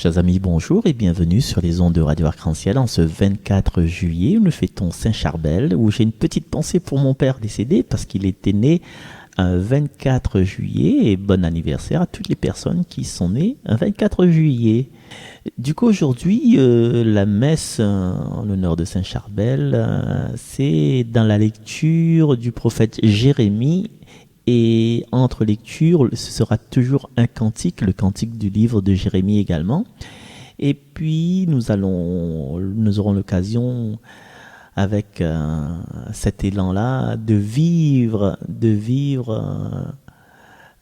Chers amis, bonjour et bienvenue sur les ondes de Radio Arc-en-Ciel en ce 24 juillet où nous fêtons Saint-Charbel, où j'ai une petite pensée pour mon père décédé parce qu'il était né un 24 juillet et bon anniversaire à toutes les personnes qui sont nées un 24 juillet. Du coup, aujourd'hui, la messe en l'honneur de Saint-Charbel, c'est dans la lecture du prophète Jérémie. Et entre lectures, ce sera toujours un cantique, le cantique du livre de Jérémie également. Et puis, nous aurons l'occasion, avec cet élan-là, de vivre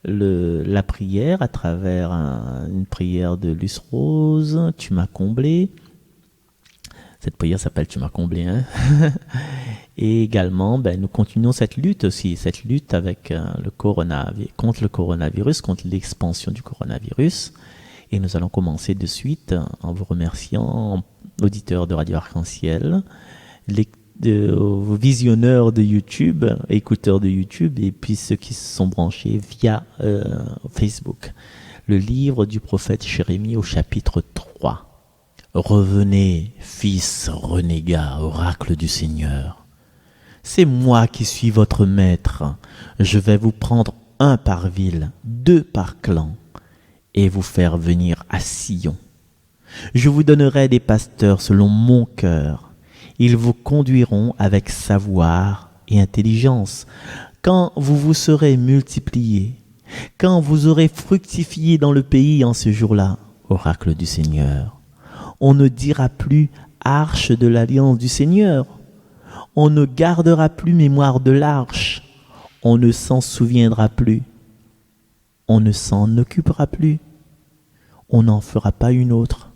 la prière à travers une prière de Luce Rose, Tu m'as comblé. Cette prière s'appelle Tu m'as comblé, hein. Et également, nous continuons cette lutte avec contre le coronavirus, contre l'expansion du coronavirus. Et nous allons commencer de suite en vous remerciant, auditeurs de Radio Arc-en-Ciel, vos visionneurs de YouTube, écouteurs de YouTube, et puis ceux qui se sont branchés via Facebook. Le livre du prophète Jérémie au chapitre 3. Revenez, fils renégats, oracle du Seigneur. C'est moi qui suis votre maître. Je vais vous prendre 1 par ville, 2 par clan, et vous faire venir à Sion. Je vous donnerai des pasteurs selon mon cœur. Ils vous conduiront avec savoir et intelligence. Quand vous vous serez multipliés, quand vous aurez fructifié dans le pays en ce jour-là, oracle du Seigneur, on ne dira plus arche de l'alliance du Seigneur. On ne gardera plus mémoire de l'arche. On ne s'en souviendra plus. On ne s'en occupera plus. On n'en fera pas une autre.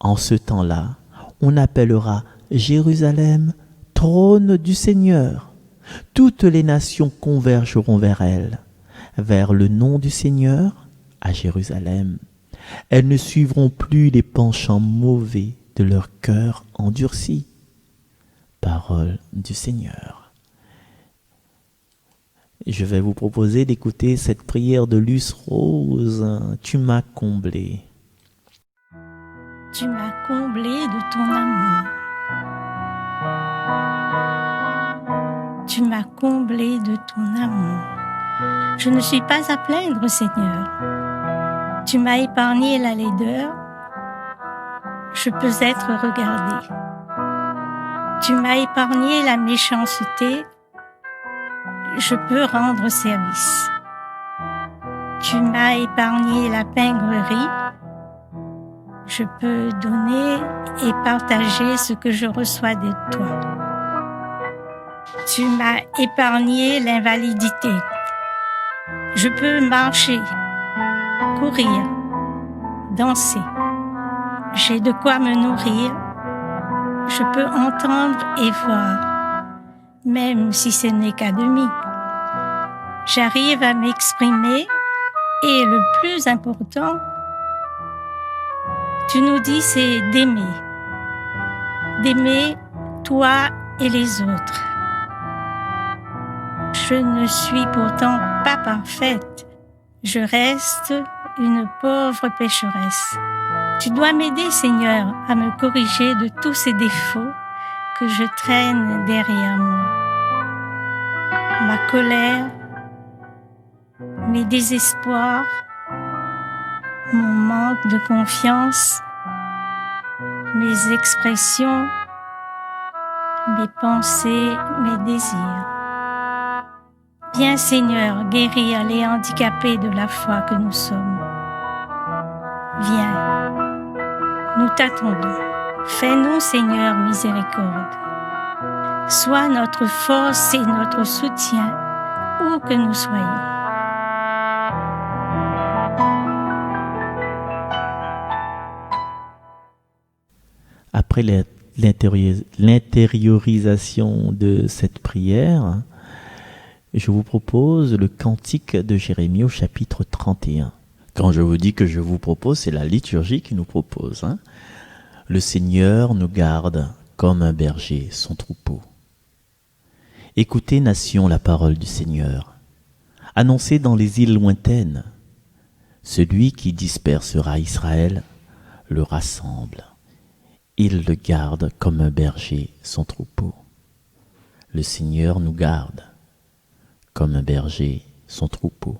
En ce temps-là, on appellera Jérusalem trône du Seigneur. Toutes les nations convergeront vers elle, vers le nom du Seigneur, à Jérusalem. Elles ne suivront plus les penchants mauvais de leur cœur endurci. Parole du Seigneur. Je vais vous proposer d'écouter cette prière de Luce Rose. Tu m'as comblé. Tu m'as comblé de ton amour. Tu m'as comblé de ton amour. Je ne suis pas à plaindre, Seigneur. Tu m'as épargné la laideur. Je peux être regardé. Tu m'as épargné la méchanceté, je peux rendre service. Tu m'as épargné la pingrerie, je peux donner et partager ce que je reçois de toi. Tu m'as épargné l'invalidité, je peux marcher, courir, danser. J'ai de quoi me nourrir. Je peux entendre et voir, même si ce n'est qu'à demi. J'arrive à m'exprimer et le plus important, tu nous dis, c'est d'aimer. D'aimer toi et les autres. Je ne suis pourtant pas parfaite. Je reste une pauvre pécheresse. Tu dois m'aider, Seigneur, à me corriger de tous ces défauts que je traîne derrière moi. Ma colère, mes désespoirs, mon manque de confiance, mes expressions, mes pensées, mes désirs. Viens, Seigneur, guérir les handicapés de la foi que nous sommes. Viens. Nous t'attendons. Fais-nous, Seigneur, miséricorde. Sois notre force et notre soutien, où que nous soyons. Après l'intériorisation de cette prière, je vous propose le cantique de Jérémie au chapitre 31. Quand je vous dis que je vous propose, c'est la liturgie qui nous propose. Le Seigneur nous garde comme un berger son troupeau. Écoutez, nation, la parole du Seigneur. Annoncez dans les îles lointaines. Celui qui dispersera Israël le rassemble. Il le garde comme un berger son troupeau. Le Seigneur nous garde comme un berger son troupeau.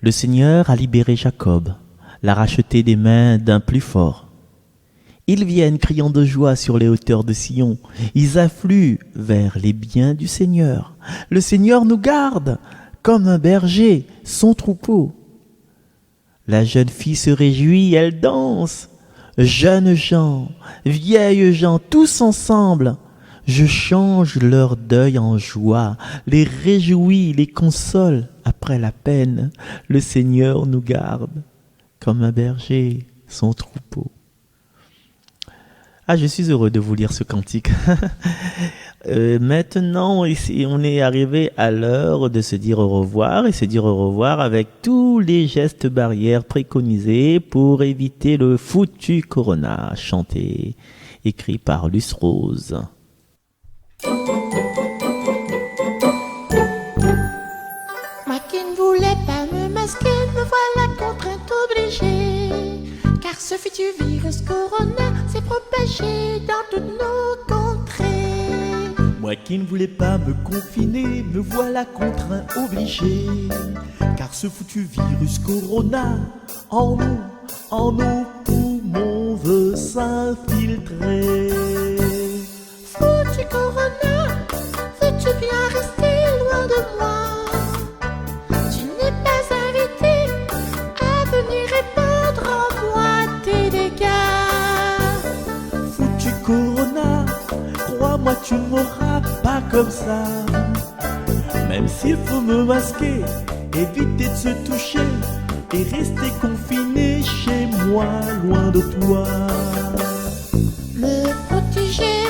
Le Seigneur a libéré Jacob, l'a racheté des mains d'un plus fort. Ils viennent criant de joie sur les hauteurs de Sion. Ils affluent vers les biens du Seigneur. Le Seigneur nous garde comme un berger son troupeau. La jeune fille se réjouit, elle danse. Jeunes gens, vieilles gens, tous ensemble. Je change leur deuil en joie, les réjouis, les console après la peine. Le Seigneur nous garde comme un berger son troupeau. Ah, je suis heureux de vous lire ce cantique. Maintenant, ici, on est arrivé à l'heure de se dire au revoir et se dire au revoir avec tous les gestes barrières préconisés pour éviter le foutu corona, chanté, écrit par Luce Rose. Moi qui ne voulais pas me masquer, me voilà contrainte obligée. Car ce futur virus corona s'est propagé dans toutes nos contrées. Moi qui ne voulais pas me confiner, me voilà contraint obligé. Car ce foutu virus corona en nos poumons veut s'infiltrer. Foutu corona, veux-tu bien rester loin de moi? Tu n'es pas invité à venir répandre en moi tes dégâts. Foutu corona, crois-moi tu ne m'auras pas comme ça. Même s'il faut me masquer, éviter de se toucher et rester confiné chez moi, loin de toi. Me protéger,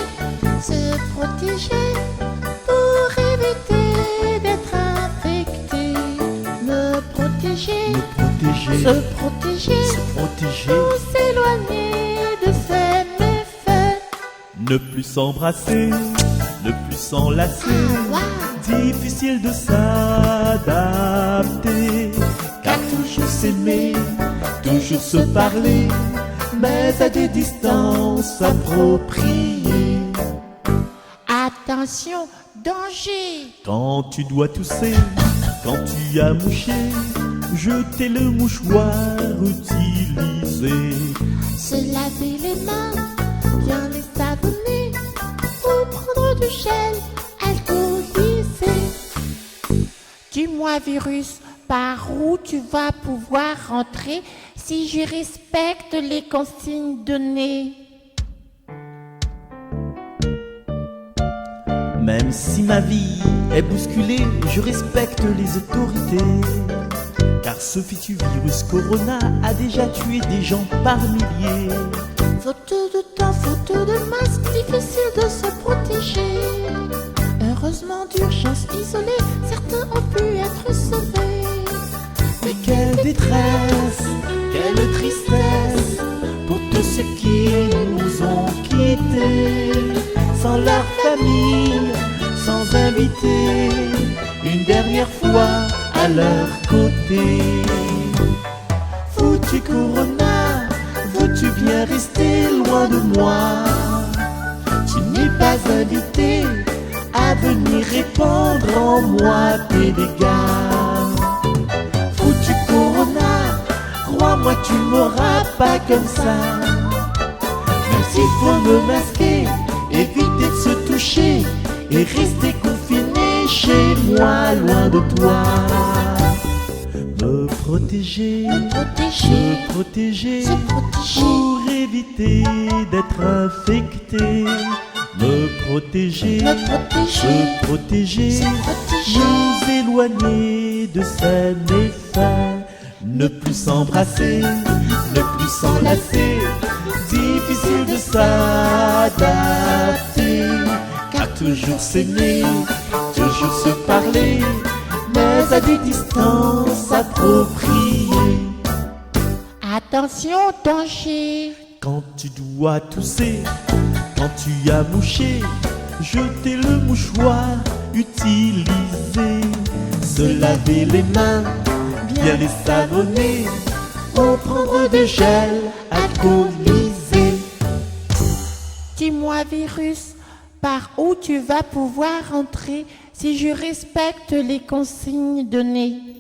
se protéger pour éviter d'être infecté. Me protéger, se protéger pour s'éloigner de ces méfaits. Ne plus s'embrasser, ne plus s'enlacer, difficile de s'adapter. Car toujours s'aimer, toujours se parler, mais à des distances appropriées. Attention, danger. Quand tu dois tousser, quand tu as mouché, jeter le mouchoir utilisé. Se laver les mains, bien les savonner, ou prendre du gel alcoolisé. Dis-moi virus, par où tu vas pouvoir rentrer si je respecte les consignes données? Même si ma vie est bousculée, je respecte les autorités. Car ce fichu virus corona a déjà tué des gens par milliers. Faute de temps, faute de masque, difficile de se protéger. Heureusement d'urgence isolée, certains ont pu être sauvés. Mais quelle détresse, quelle tristesse pour tous ceux qui nous ont quittés, sans leur famille, sans inviter, une dernière fois à leur côté. Foutu corona, veux-tu bien rester loin de moi? Tu n'es pas invité à venir répandre en moi tes dégâts. Foutu corona, crois-moi tu ne m'auras pas comme ça. Même s'il faut me masquer, éviter de se toucher et rester confiné chez moi, loin de toi. Me protéger, se protéger, pour éviter d'être infecté. Me protéger, se protéger, nous éloigner de ces méfaits. Ne plus s'embrasser, ne plus s'enlacer, difficile de s'adapter. Car toujours s'aimer, toujours se parler, mais à des distances appropriées. Attention, danger. Quand tu dois tousser, quand tu as mouché, jeter le mouchoir utilisé. Se laver les mains, bien les savonner, faut prendre des gels alcoolisés. Dis-moi, virus, par où tu vas pouvoir entrer si je respecte les consignes données?